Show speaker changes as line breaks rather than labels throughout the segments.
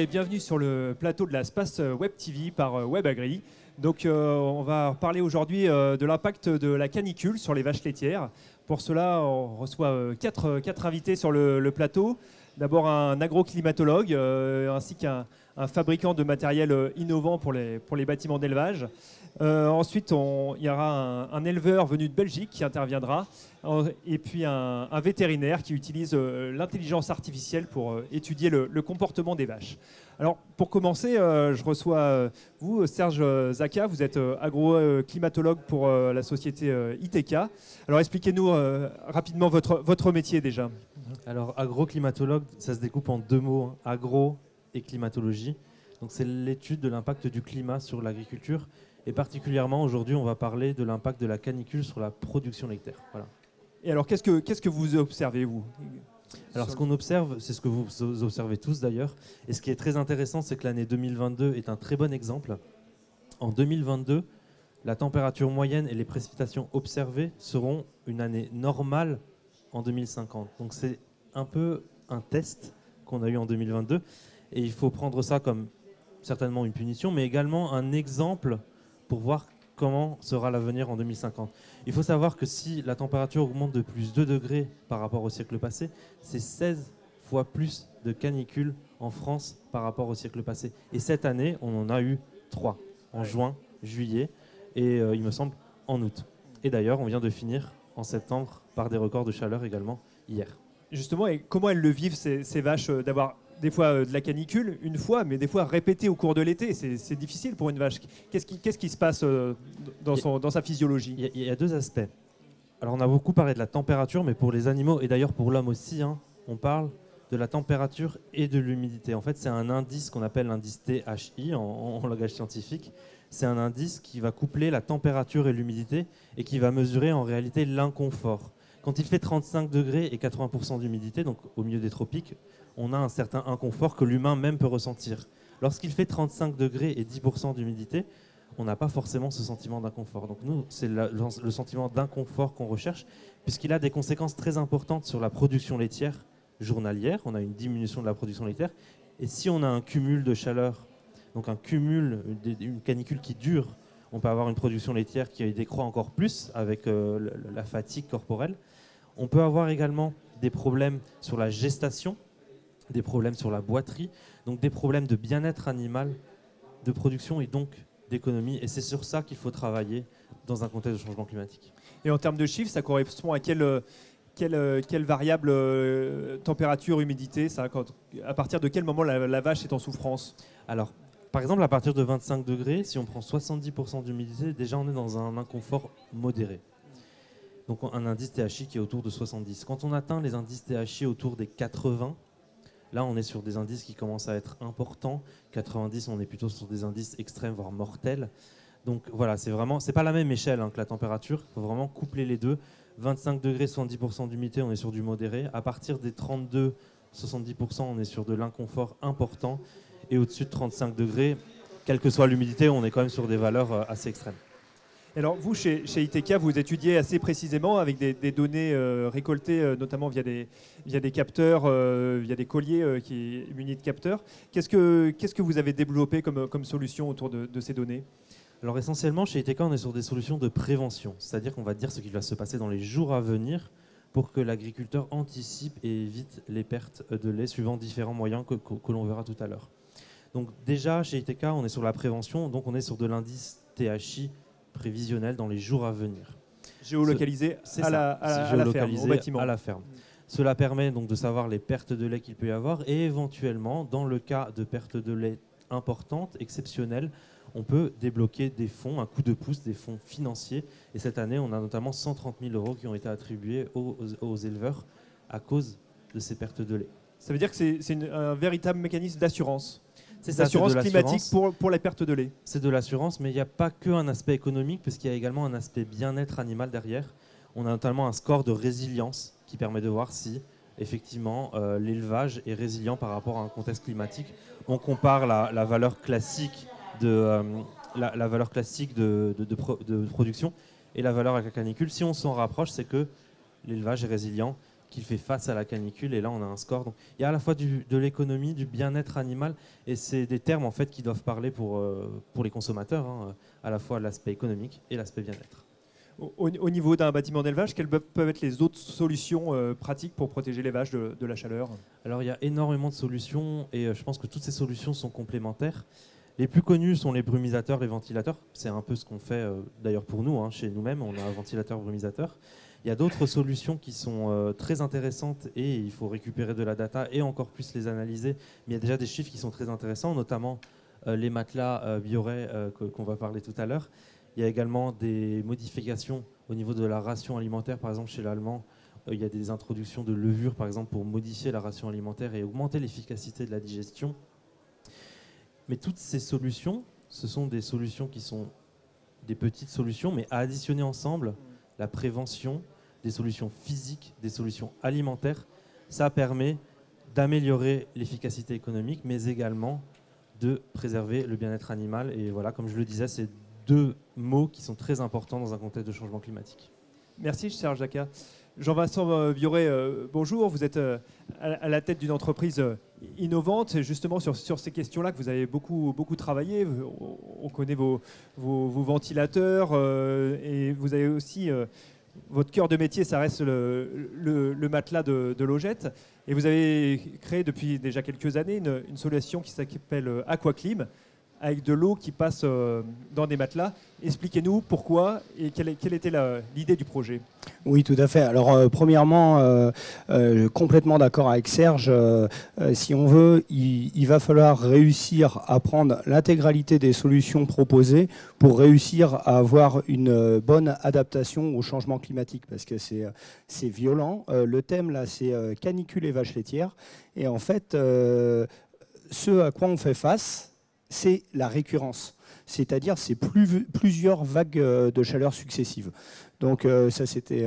et bienvenue sur le plateau de la Space Web TV par WebAgri. Donc on va parler aujourd'hui de l'impact de la canicule sur les vaches laitières. Pour cela, on reçoit quatre invités sur le plateau. D'abord un agroclimatologue ainsi qu'un fabricant de matériel innovant pour les bâtiments d'élevage. Ensuite, il y aura un éleveur venu de Belgique qui interviendra, et puis un vétérinaire qui utilise l'intelligence artificielle pour étudier le comportement des vaches. Alors, pour commencer, je reçois vous, Serge Zaka, vous êtes agroclimatologue pour la société ITK. Alors, expliquez-nous rapidement votre métier déjà.
Alors, agroclimatologue, ça se découpe en deux mots, hein, agro et climatologie. Donc, c'est l'étude de l'impact du climat sur l'agriculture. Et particulièrement, aujourd'hui, on va parler de l'impact de la canicule sur la production laitière. Voilà.
Et alors, qu'est-ce que vous observez, vous ?
Alors, ce qu'on observe, c'est ce que vous observez tous d'ailleurs. Et ce qui est très intéressant, c'est que l'année 2022 est un très bon exemple. En 2022, la température moyenne et les précipitations observées seront une année normale en 2050. Donc, c'est un peu un test qu'on a eu en 2022. Et il faut prendre ça comme certainement une punition, mais également un exemple pour voir comment sera l'avenir en 2050. Il faut savoir que si la température augmente de plus 2 degrés par rapport au siècle passé, c'est 16 fois plus de canicules en France par rapport au siècle passé. Et cette année, on en a eu 3, en juin, juillet et il me semble en août. Et d'ailleurs, on vient de finir en septembre par des records de chaleur également hier.
Justement, et comment elles le vivent ces vaches d'avoir des fois de la canicule, une fois, mais des fois répétée au cours de l'été. C'est difficile pour une vache. Qu'est-ce qui se passe dans sa physiologie ?
Il y a deux aspects. Alors, on a beaucoup parlé de la température, mais pour les animaux, et d'ailleurs pour l'homme aussi, hein, on parle de la température et de l'humidité. En fait, c'est un indice qu'on appelle l'indice THI en langage scientifique. C'est un indice qui va coupler la température et l'humidité et qui va mesurer en réalité l'inconfort. Quand il fait 35 degrés et 80% d'humidité, donc au milieu des tropiques, on a un certain inconfort que l'humain même peut ressentir. Lorsqu'il fait 35 degrés et 10% d'humidité, on n'a pas forcément ce sentiment d'inconfort. Donc nous, c'est le sentiment d'inconfort qu'on recherche, puisqu'il a des conséquences très importantes sur la production laitière journalière. On a une diminution de la production laitière. Et si on a un cumul de chaleur, donc un cumul, une canicule qui dure, on peut avoir une production laitière qui décroît encore plus avec la fatigue corporelle. On peut avoir également des problèmes sur la gestation, des problèmes sur la boiterie, donc des problèmes de bien-être animal, de production et donc d'économie. Et c'est sur ça qu'il faut travailler dans un contexte de changement climatique.
Et en termes de chiffres, ça correspond à quelle variable température, humidité à partir de quel moment la vache est en souffrance ?
Alors, par exemple, à partir de 25 degrés, si on prend 70% d'humidité, déjà on est dans un inconfort modéré. Donc un indice THI qui est autour de 70. Quand on atteint les indices THI autour des 80, là on est sur des indices qui commencent à être importants. 90, on est plutôt sur des indices extrêmes, voire mortels. Donc voilà, c'est pas la même échelle que la température. Il faut vraiment coupler les deux. 25 degrés, 70% d'humidité, on est sur du modéré. À partir des 32, 70%, on est sur de l'inconfort important. Et au-dessus de 35 degrés, quelle que soit l'humidité, on est quand même sur des valeurs assez extrêmes.
Alors vous, chez ITK, vous étudiez assez précisément avec des données récoltées, notamment via des capteurs, via des colliers munis de capteurs. Qu'est-ce que vous avez développé comme solution autour de ces données ?
Alors essentiellement, chez ITK, on est sur des solutions de prévention. C'est-à-dire qu'on va dire ce qui va se passer dans les jours à venir pour que l'agriculteur anticipe et évite les pertes de lait suivant différents moyens que l'on verra tout à l'heure. Donc déjà, chez ITK, on est sur la prévention, donc on est sur de l'indice THI prévisionnel dans les jours à venir.
Géolocalisé à la ferme, au bâtiment.
À la ferme. Cela permet donc de savoir les pertes de lait qu'il peut y avoir et éventuellement, dans le cas de pertes de lait importantes, exceptionnelles, on peut débloquer des fonds, un coup de pouce, des fonds financiers. Et cette année, on a notamment 130 000 € qui ont été attribués aux éleveurs à cause de ces pertes de lait.
Ça veut dire que c'est un véritable mécanisme d'assurance.
C'est ça,
l'assurance climatique pour la perte de lait.
C'est de l'assurance, mais il n'y a pas qu'un aspect économique, puisqu'il y a également un aspect bien-être animal derrière. On a notamment un score de résilience qui permet de voir si, effectivement, l'élevage est résilient par rapport à un contexte climatique. On compare la valeur classique de production et la valeur avec la canicule. Si on s'en rapproche, c'est que l'élevage est résilient, qu'il fait face à la canicule. Et là, on a un score. Donc, il y a à la fois de l'économie, du bien-être animal, et c'est des termes en fait qui doivent parler pour les consommateurs, hein, à la fois l'aspect économique et l'aspect bien-être.
Au niveau d'un bâtiment d'élevage, quelles peuvent être les autres solutions pratiques pour protéger les vaches de la chaleur?
Alors, il y a énormément de solutions et je pense que toutes ces solutions sont complémentaires. Les plus connus sont les brumisateurs, les ventilateurs. C'est un peu ce qu'on fait d'ailleurs pour nous, hein, chez nous-mêmes. On a un ventilateur brumisateur. Il y a d'autres solutions qui sont très intéressantes et il faut récupérer de la data et encore plus les analyser. Mais il y a déjà des chiffres qui sont très intéressants, notamment les matelas Bioré qu'on va parler tout à l'heure. Il y a également des modifications au niveau de la ration alimentaire. Par exemple, chez l'Allemand, il y a des introductions de levure, par exemple, pour modifier la ration alimentaire et augmenter l'efficacité de la digestion. Mais toutes ces solutions, ce sont des solutions qui sont des petites solutions, mais à additionner ensemble, la prévention, des solutions physiques, des solutions alimentaires, ça permet d'améliorer l'efficacité économique, mais également de préserver le bien-être animal. Et voilà, comme je le disais, c'est deux mots qui sont très importants dans un contexte de changement climatique.
Merci, cher Jacques. Jean-Vincent Bioré, bonjour. Vous êtes à la tête d'une entreprise innovante. Et justement, sur ces questions-là que vous avez beaucoup travaillé. On connaît vos ventilateurs et vous avez aussi... votre cœur de métier, ça reste le matelas de logette. Et vous avez créé depuis déjà quelques années une solution qui s'appelle Aquaclim, avec de l'eau qui passe dans des matelas. Expliquez-nous pourquoi et quelle était l'idée du projet.
Oui, tout à fait. Alors, premièrement, complètement d'accord avec Serge. Si on veut, il va falloir réussir à prendre l'intégralité des solutions proposées pour réussir à avoir une bonne adaptation au changement climatique, parce que c'est violent. Le thème, là, c'est canicule et vaches laitières. Et en fait, ce à quoi on fait face, c'est la récurrence, c'est-à-dire c'est plusieurs vagues de chaleur successives. Donc ça c'était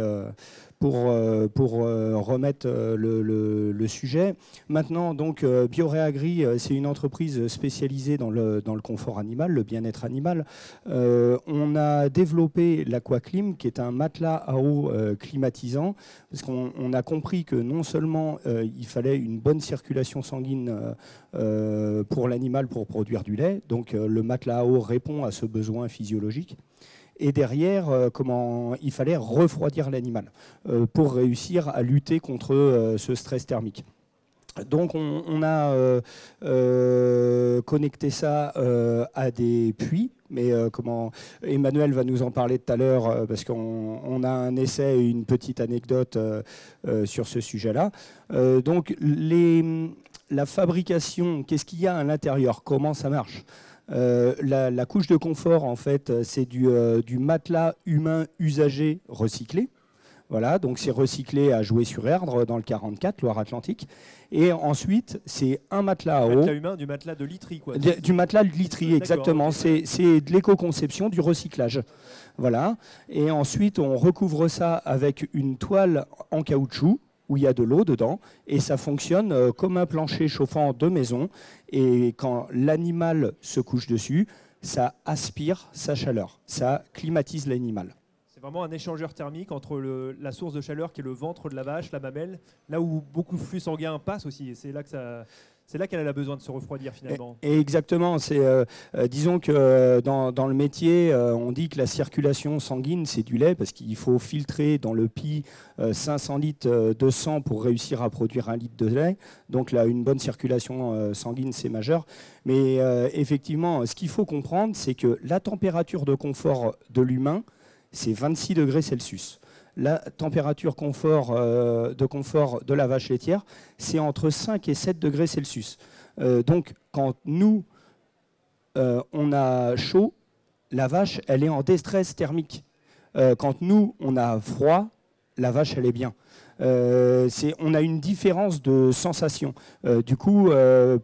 pour remettre le sujet. Maintenant, donc Bioréagri, c'est une entreprise spécialisée dans le confort animal, le bien-être animal. On a développé l'Aquaclim, qui est un matelas à eau climatisant, parce qu'on a compris que non seulement il fallait une bonne circulation sanguine pour l'animal pour produire du lait, donc le matelas à eau répond à ce besoin physiologique. Et derrière, il fallait refroidir l'animal pour réussir à lutter contre ce stress thermique. Donc on a connecté ça à des puits, mais Emmanuel va nous en parler tout à l'heure parce qu'on a un essai et une petite anecdote sur ce sujet-là. Donc la fabrication, qu'est-ce qu'il y a à l'intérieur? Comment ça marche? La couche de confort, en fait, c'est du matelas humain usagé recyclé. Voilà, donc c'est recyclé à Joué-sur-Erdre dans le 44, Loire-Atlantique. Et ensuite, c'est un matelas à eau.
Matelas humain, du matelas de literie, quoi.
Du matelas de literie, exactement. Okay. C'est de l'éco-conception, du recyclage. Voilà. Et ensuite, on recouvre ça avec une toile en caoutchouc, où il y a de l'eau dedans, et ça fonctionne comme un plancher chauffant de maison. Et quand l'animal se couche dessus, ça aspire sa chaleur, ça climatise l'animal.
C'est vraiment un échangeur thermique entre la source de chaleur qui est le ventre de la vache, la mamelle, là où beaucoup de flux sanguin passe aussi. Et c'est là qu'elle a besoin de se refroidir finalement.
Et exactement. Disons que dans le métier, on dit que la circulation sanguine, c'est du lait, parce qu'il faut filtrer dans le pis 500 litres de sang pour réussir à produire 1 litre de lait. Donc là, une bonne circulation sanguine, c'est majeur. Mais effectivement, ce qu'il faut comprendre, c'est que la température de confort de l'humain, c'est 26 degrés Celsius. La température de confort de la vache laitière, c'est entre 5 et 7 degrés Celsius. Donc, quand nous, on a chaud, la vache, elle est en déstress thermique. Quand nous, on a froid, la vache, elle est bien. On a une différence de sensation. Du coup,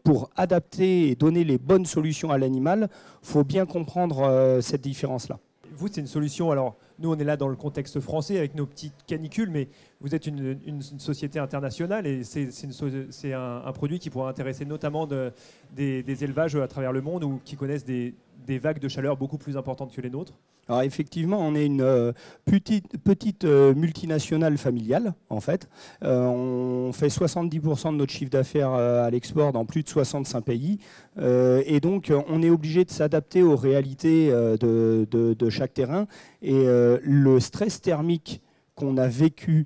pour adapter et donner les bonnes solutions à l'animal, il faut bien comprendre cette différence-là.
Vous, c'est une solution. Alors, nous, on est là dans le contexte français avec nos petites canicules, mais vous êtes une société internationale et c'est un produit qui pourrait intéresser notamment des élevages à travers le monde ou qui connaissent des des vagues de chaleur beaucoup plus importantes que les nôtres?
Alors effectivement, on est une petite multinationale familiale, en fait. On fait 70% de notre chiffre d'affaires à l'export dans plus de 65 pays. Et donc, on est obligé de s'adapter aux réalités de chaque terrain. Et le stress thermique qu'on a vécu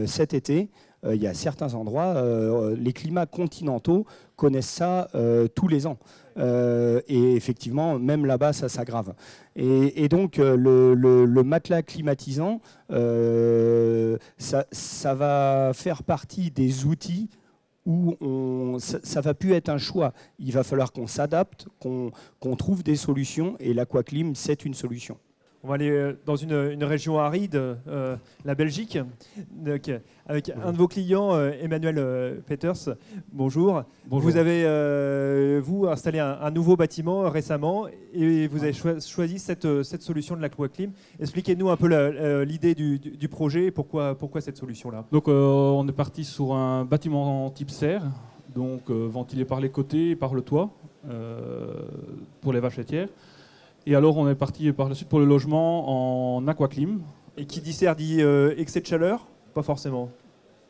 cet été, il y a certains endroits, les climats continentaux connaissent ça tous les ans. Et effectivement, même là-bas, ça s'aggrave. Et donc, le matelas climatisant, ça va faire partie des outils où ça ne va plus être un choix. Il va falloir qu'on s'adapte, qu'on trouve des solutions, et l'aquaclim, c'est une solution.
On va aller dans une région aride, la Belgique, donc, avec un de vos clients, Emmanuel Peters. Bonjour.
Bonjour.
Vous avez installé un nouveau bâtiment récemment et vous avez choisi cette solution de l'aquaclim. Expliquez-nous un peu l'idée du projet et pourquoi cette solution-là.
Donc on est parti sur un bâtiment type serre, donc ventilé par les côtés et par le toit pour les vaches laitières. Et alors on est parti par la suite pour le logement en aquaclim.
Et qui dit serre dit excès de chaleur? Pas forcément.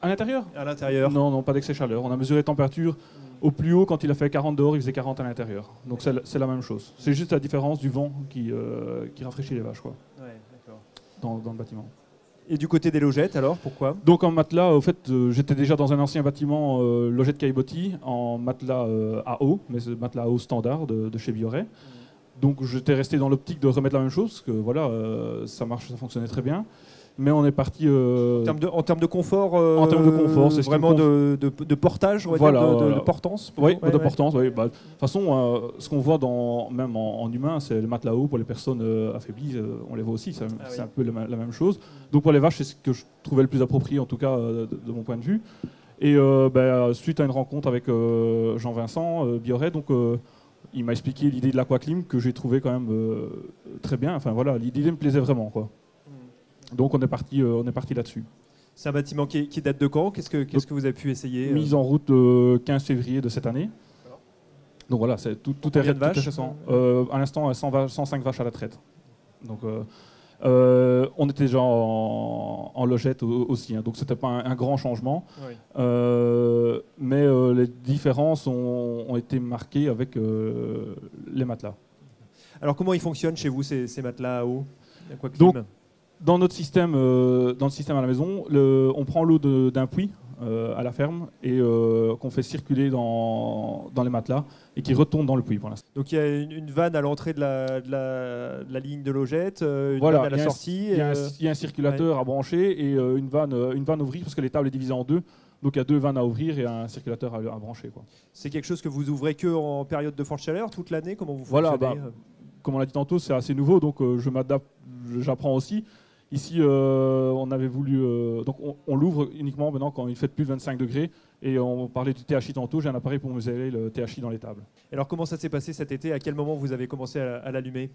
À l'intérieur?
À l'intérieur?
Non, pas d'excès de chaleur. On a mesuré la température au plus haut, quand il a fait 40 dehors, il faisait 40 à l'intérieur. Donc c'est la même chose. C'est juste la différence du vent qui rafraîchit les vaches, quoi,
Ouais, d'accord.
dans le bâtiment.
Et du côté des logettes, alors, pourquoi?
Donc en matelas, au fait, j'étais déjà dans un ancien bâtiment logette Caillebotti en matelas à eau, mais c'est matelas à eau standard de chez Bioret. Donc j'étais resté dans l'optique de remettre la même chose, parce que voilà, ça marche, ça fonctionnait très bien. Mais on est parti...
En termes de confort,
en termes de confort, c'est
vraiment de portage, on va
voilà,
dire, de portance.
Oui, de portance. Oui. Bah, de toute façon, ce qu'on voit même en humain, c'est le matelas haut pour les personnes affaiblies, on les voit aussi, c'est un peu la même chose. Donc pour les vaches, c'est ce que je trouvais le plus approprié, en tout cas de mon point de vue. Et suite à une rencontre avec Jean-Vincent Bioret, donc... il m'a expliqué l'idée de l'aquaclim que j'ai trouvé quand même très bien. Enfin voilà, l'idée me plaisait vraiment, quoi. Donc on est parti là-dessus.
C'est un bâtiment qui date de quand? Qu'est-ce que vous avez pu essayer?
Mise en route le 15 février de cette année. Donc voilà, tout est récent. À l'instant, 105 vaches à la traite. Donc on était déjà en logette aussi, hein, donc c'était pas un grand changement. Oui. Mais les différences ont été marquées avec les matelas. Alors comment ils fonctionnent chez vous ces matelas à eau? Donc, dans le système à la maison, on prend l'eau d'un puits à la ferme et qu'on fait circuler dans les matelas et qui retourne dans le puits pour l'instant. Donc il y a une vanne à l'entrée de la ligne de logette, une vanne à la sortie. Il y a un circulateur à brancher et une vanne à ouvrir parce que l'étable est divisée en deux. Donc il y a deux vannes à ouvrir et un circulateur à brancher, quoi. C'est quelque chose que vous ouvrez que en période de forte chaleur toute l'année? Comment vous fonctionnez? Comme on l'a dit tantôt, c'est assez nouveau, donc je m'adapte, j'apprends aussi. Ici, on avait voulu... donc on l'ouvre uniquement maintenant quand il fait plus de 25 degrés. Et on parlait du THI tantôt, j'ai un appareil pour mesurer le THI dans les tables. Et alors comment ça s'est passé cet été? À quel moment vous avez commencé à l'allumer?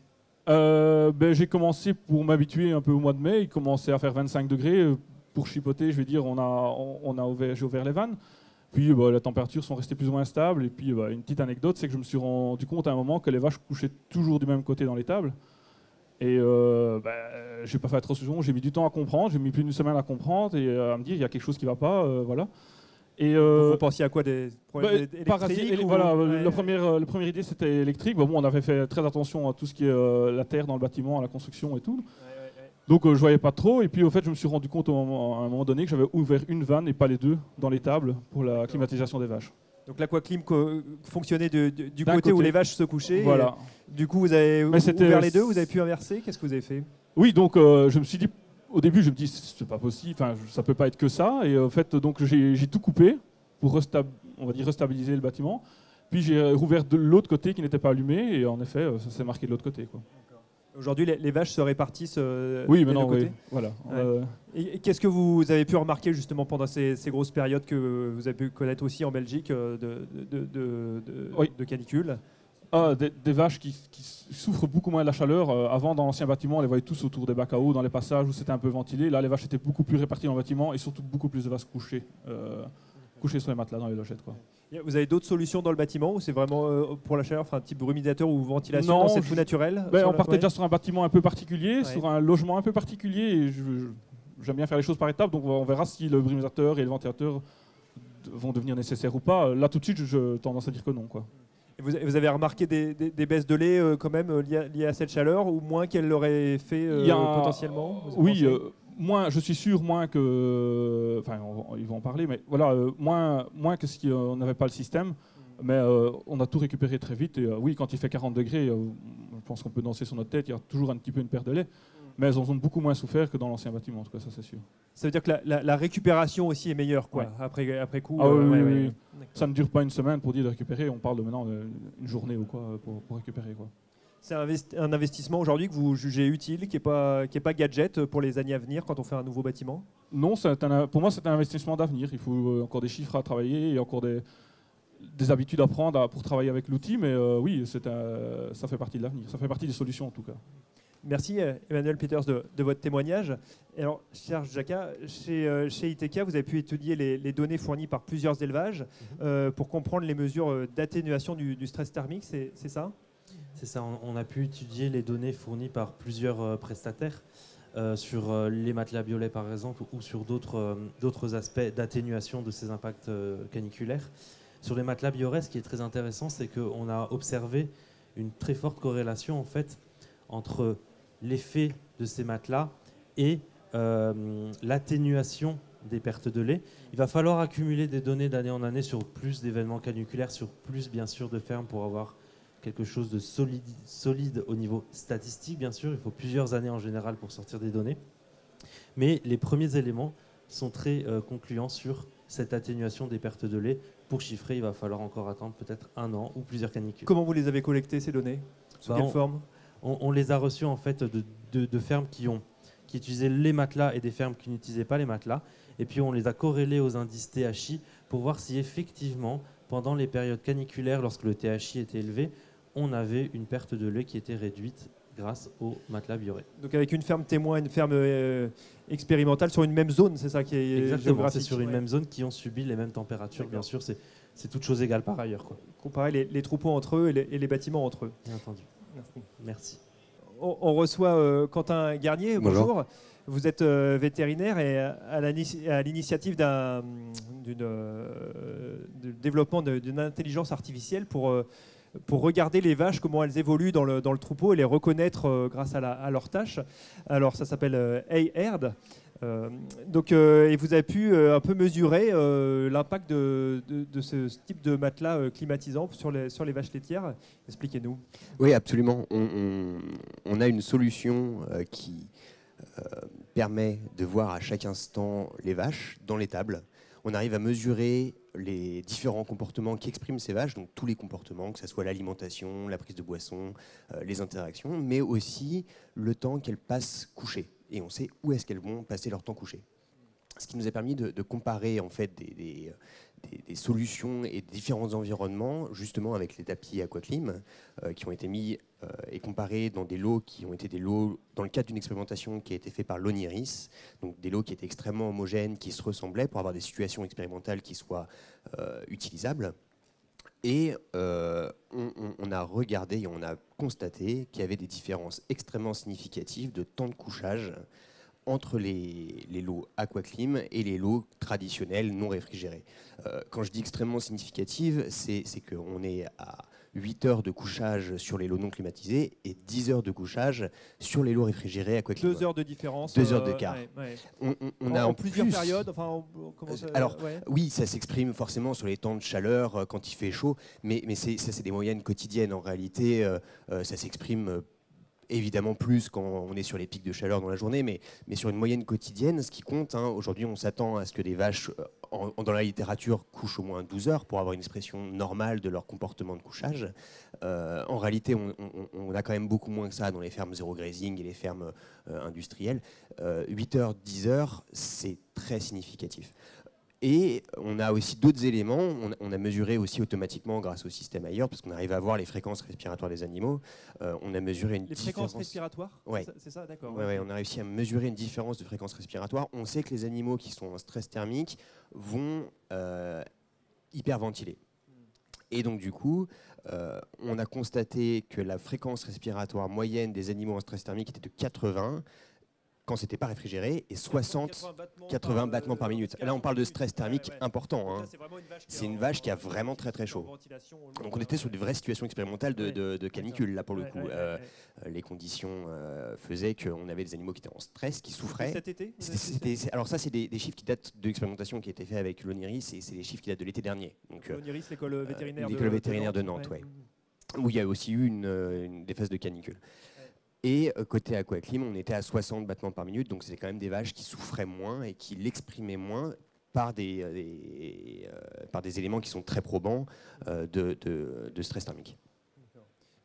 J'ai commencé pour m'habituer un peu au mois de mai. Il commençait à faire 25 degrés. Pour chipoter, je vais dire, j'ai ouvert les vannes. Puis les températures sont restées plus ou moins stables. Et puis une petite anecdote, c'est que je me suis rendu compte à un moment que les vaches couchaient toujours du même côté dans les tables. Et je n'ai pas fait attention, j'ai mis du temps à comprendre, j'ai mis plus d'une semaine à comprendre et à me dire il y a quelque chose qui ne va pas, voilà. Et vous pensiez à quoi, des problèmes électriques voilà, la première idée c'était électrique. Bon, on avait fait très attention à tout ce qui est la terre dans le bâtiment, à la construction et tout. Donc je ne voyais pas trop et puis au fait je me suis rendu compte à un moment donné que j'avais ouvert une vanne et pas les deux dans les tables pour la climatisation des vaches. Donc l'aquaclim fonctionnait du côté où les vaches se couchaient. Voilà. Du coup, vous avez ouvert les deux, vous avez pu inverser. Qu'est-ce que vous avez fait? Oui, donc je me suis dit, au début, je me dis, c'est pas possible, ça peut pas être que ça. Et en fait, donc j'ai tout coupé pour restabiliser le bâtiment. Puis j'ai rouvert de l'autre côté qui n'était pas allumé. Et en effet, ça s'est marqué de l'autre côté, quoi. Aujourd'hui, les vaches se répartissent oui, maintenant, oui. Voilà. Ouais. Et qu'est-ce que vous avez pu remarquer justement pendant ces grosses périodes que vous avez pu connaître aussi en Belgique de canicule? Des vaches qui souffrent beaucoup moins de la chaleur. Avant, dans l'ancien bâtiment, on les voyait tous autour des bacs à eau, dans les passages où c'était un peu ventilé. Là, les vaches étaient beaucoup plus réparties dans le bâtiment et surtout beaucoup plus de vaches couchées coucher sur les matelas dans les logettes, quoi.
Vous avez d'autres solutions dans le bâtiment ou c'est vraiment pour la chaleur, enfin un type humidificateur ou ventilation?
Non,
c'est tout naturel?
On partait déjà sur un bâtiment un peu particulier, sur un logement un peu particulier, et j'aime bien faire les choses par étapes, donc on verra si le brumisateur et le ventilateur vont devenir nécessaires ou pas. Là tout de suite, je tendance à dire que non, quoi.
Et vous avez remarqué des baisses de lait quand même liées à cette chaleur ou moins qu'elle l'aurait fait potentiellement?
Oui, moins, je suis sûr, moins que... Enfin, ils vont en parler, mais voilà, moins que si on n'avait pas le système. Mais on a tout récupéré très vite. Et oui, quand il fait 40 degrés, je pense qu'on peut danser sur notre tête. Il y a toujours un petit peu une perte de lait. Mais elles en ont beaucoup moins souffert que dans l'ancien bâtiment, en tout cas, ça c'est sûr.
Ça veut dire que la récupération aussi est meilleure, quoi, après coup.
Ah oui. Ça ne dure pas une semaine pour dire de récupérer. On parle de maintenant une journée ou quoi pour récupérer, quoi.
C'est un investissement aujourd'hui que vous jugez utile, qui est pas gadget pour les années à venir quand on fait un nouveau bâtiment?
Non, pour moi c'est un investissement d'avenir. Il faut encore des chiffres à travailler et encore des habitudes à prendre pour travailler avec l'outil. Mais oui, ça fait partie de l'avenir. Ça fait partie des solutions en tout cas.
Merci Emmanuel Peters de votre témoignage. Et alors, cher Jacques, chez ITK, vous avez pu étudier les données fournies par plusieurs élevages pour comprendre les mesures d'atténuation du stress thermique, c'est ça?
C'est ça, on a pu étudier les données fournies par plusieurs prestataires sur les matelas Biolay par exemple ou sur d'autres aspects d'atténuation de ces impacts caniculaires. Sur les matelas Biolay, ce qui est très intéressant, c'est qu'on a observé une très forte corrélation en fait entre l'effet de ces matelas et l'atténuation des pertes de lait. Il va falloir accumuler des données d'année en année sur plus d'événements caniculaires, sur plus bien sûr de fermes pour avoir quelque chose de solide au niveau statistique, bien sûr. Il faut plusieurs années en général pour sortir des données. Mais les premiers éléments sont très concluants sur cette atténuation des pertes de lait. Pour chiffrer, il va falloir encore attendre peut-être 1 an ou plusieurs canicules.
Comment vous les avez collectées, ces données? Sous quelle forme?
On les a reçues en fait de fermes qui utilisaient les matelas et des fermes qui n'utilisaient pas les matelas. Et puis on les a corrélés aux indices THI pour voir si effectivement, pendant les périodes caniculaires, lorsque le THI était élevé, on avait une perte de lait qui était réduite grâce au matelas Bioré.
Donc avec une ferme témoin, une ferme expérimentale sur une même zone, c'est ça qui est
exactement, c'est sur une même zone qui ont subi les mêmes températures, bien sûr, c'est toute chose égale par ailleurs, quoi.
Comparer les troupeaux entre eux et les bâtiments entre eux.
Bien entendu. Merci.
On reçoit Quentin Garnier, bonjour. Vous êtes vétérinaire et à l'initiative du développement d'une intelligence artificielle pour regarder les vaches, comment elles évoluent dans le troupeau et les reconnaître grâce à leurs tâches. Alors ça s'appelle AirD. Et vous avez pu un peu mesurer l'impact de ce type de matelas climatisant sur les vaches laitières. Expliquez-nous.
Oui, absolument. On a une solution qui permet de voir à chaque instant les vaches dans l'étable. On arrive à mesurer les différents comportements qui expriment ces vaches, donc tous les comportements, que ce soit l'alimentation, la prise de boisson, les interactions, mais aussi le temps qu'elles passent couchées. Et on sait où est-ce qu'elles vont passer leur temps couché. Ce qui nous a permis de comparer en fait des solutions et différents environnements, justement avec les tapis Aquaclim, qui ont été mis et comparés dans des lots qui ont été des lots dans le cadre d'une expérimentation qui a été faite par l'ONIRIS, donc des lots qui étaient extrêmement homogènes, qui se ressemblaient pour avoir des situations expérimentales qui soient utilisables. Et on a regardé et on a constaté qu'il y avait des différences extrêmement significatives de temps de couchage entre les lots Aquaclim et les lots traditionnels non réfrigérés. Quand je dis extrêmement significative, c'est qu'on est à 8 heures de couchage sur les lots non climatisés et 10 heures de couchage sur les lots réfrigérés Aquaclim.
2 heures de différence.
2 heures d'écart.
On a en plusieurs périodes. Enfin,
alors, oui, ça s'exprime forcément sur les temps de chaleur quand il fait chaud, mais ça, c'est des moyennes quotidiennes. En réalité, ça s'exprime évidemment plus quand on est sur les pics de chaleur dans la journée, mais sur une moyenne quotidienne, ce qui compte, aujourd'hui on s'attend à ce que des vaches, dans la littérature, couchent au moins 12 heures pour avoir une expression normale de leur comportement de couchage. En réalité, on a quand même beaucoup moins que ça dans les fermes zéro grazing et les fermes industrielles. 8 heures, 10 heures, c'est très significatif. Et on a aussi d'autres éléments. On a mesuré aussi automatiquement grâce au système ailleurs, parce qu'on arrive à voir les fréquences respiratoires des animaux. On a mesuré une différence.
Les fréquences respiratoires.
Ouais.
C'est ça, d'accord.
Ouais, on a réussi à mesurer une différence de fréquence respiratoire. On sait que les animaux qui sont en stress thermique vont hyperventiler. Et donc du coup, on a constaté que la fréquence respiratoire moyenne des animaux en stress thermique était de 80 quand c'était pas réfrigéré et 80 battements par minute. Là, on parle de stress thermique important. Hein. C'est une vache qui a vraiment très très chaud. Donc on était sur des vraies situations expérimentales de canicule là pour le coup. Les conditions faisaient qu'on avait des animaux qui étaient en stress, qui souffraient.
Cet été
Alors ça, c'est des chiffres qui datent de l'expérimentation qui a été faite avec l'ONIRIS et c'est des chiffres qui datent de l'été dernier.
L'ONIRIS, l'école vétérinaire
de Nantes, ouais. Où il y a aussi eu des phases de canicule. Et côté aquaclim, on était à 60 battements par minute, donc c'est quand même des vaches qui souffraient moins et qui l'exprimaient moins par des éléments qui sont très probants de stress thermique.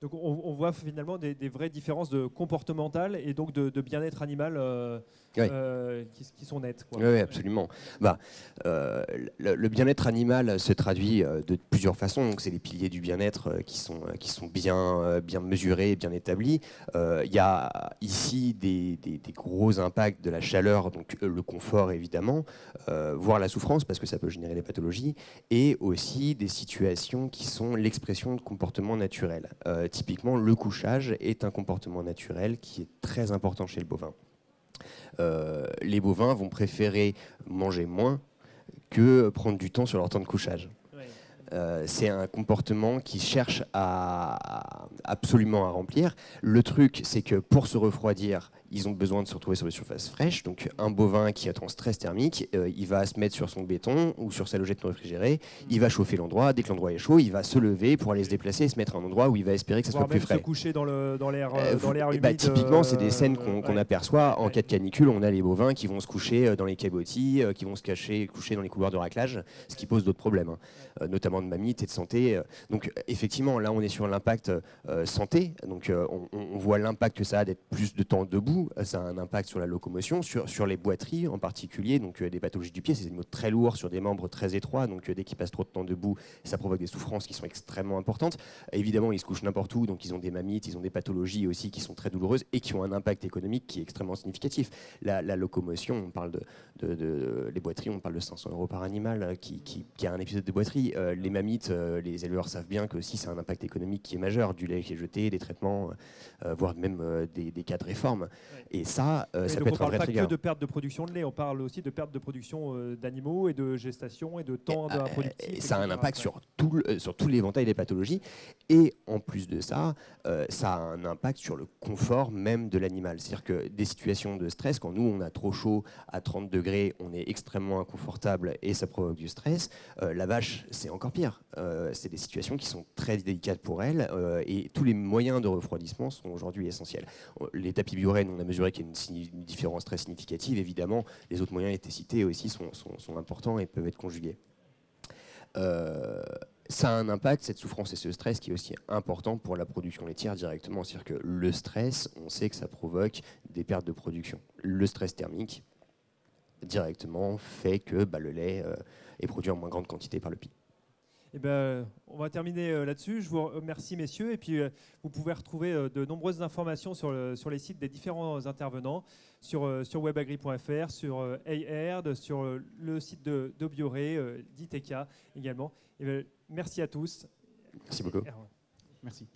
Donc on voit finalement des vraies différences comportementales et donc de bien-être animal qui sont nettes.
Oui, absolument. Le bien-être animal se traduit de plusieurs façons. Donc c'est les piliers du bien-être qui sont bien mesurés, bien établis. Il y a ici des gros impacts de la chaleur, donc le confort évidemment, voire la souffrance parce que ça peut générer des pathologies, et aussi des situations qui sont l'expression de comportements naturels. Typiquement, le couchage est un comportement naturel qui est très important chez le bovin. Les bovins vont préférer manger moins que prendre du temps sur leur temps de couchage. C'est un comportement qu'ils cherchent absolument à remplir. Le truc, c'est que pour se refroidir, ils ont besoin de se retrouver sur des surfaces fraîches. Donc un bovin qui est en stress thermique, il va se mettre sur son béton ou sur sa logette non réfrigérée, il va chauffer l'endroit. Dès que l'endroit est chaud, il va se lever pour aller se déplacer et se mettre à un endroit où il va espérer que ça soit plus frais.
Se coucher dans l'air humide.
Typiquement, c'est des scènes qu'on aperçoit en cas de canicule. On a les bovins qui vont se coucher dans les cabotis, qui vont se coucher dans les couloirs de raclage, ce qui pose d'autres problèmes, notamment de mammites et de santé. Donc effectivement, là, on est sur l'impact santé. Donc on voit l'impact que ça a d'être plus de temps debout. Ça a un impact sur la locomotion, sur les boiteries en particulier, donc des pathologies du pied, c'est des animaux très lourds sur des membres très étroits, donc dès qu'ils passent trop de temps debout, ça provoque des souffrances qui sont extrêmement importantes. Évidemment, ils se couchent n'importe où, donc ils ont des mammites, ils ont des pathologies aussi qui sont très douloureuses et qui ont un impact économique qui est extrêmement significatif. La locomotion, on parle les boiteries, on parle de 500 € par animal qui a un épisode de boiterie. Les mammites, les éleveurs savent bien que aussi c'est un impact économique qui est majeur, du lait qui est jeté, des traitements, voire même des cas de réforme. Et ça peut être un vrai trigger.
On ne parle pas que de perte de production de lait, on parle aussi de perte de production d'animaux et de gestation et de temps productif.
Ça a un impact sur tout l'éventail des pathologies. Et en plus de ça, ça a un impact sur le confort même de l'animal. C'est-à-dire que des situations de stress, quand nous on a trop chaud à 30 degrés, on est extrêmement inconfortable et ça provoque du stress. La vache, c'est encore pire. C'est des situations qui sont très délicates pour elle et tous les moyens de refroidissement sont aujourd'hui essentiels. Les tapis Buren, on a mesuré qu'il y a une différence très significative. Évidemment, les autres moyens étaient cités aussi sont importants et peuvent être conjugués. Ça a un impact, cette souffrance et ce stress, qui est aussi important pour la production laitière directement. C'est-à-dire que le stress, on sait que ça provoque des pertes de production. Le stress thermique, directement, fait que le lait est produit en moins grande quantité par le pied.
Eh ben, on va terminer là-dessus. Je vous remercie, messieurs. Et puis, vous pouvez retrouver de nombreuses informations sur les sites des différents intervenants, sur webagri.fr, sur AIRD, sur le site de Bioré, d'ITK également. Et ben, merci à tous.
Merci beaucoup.
Merci.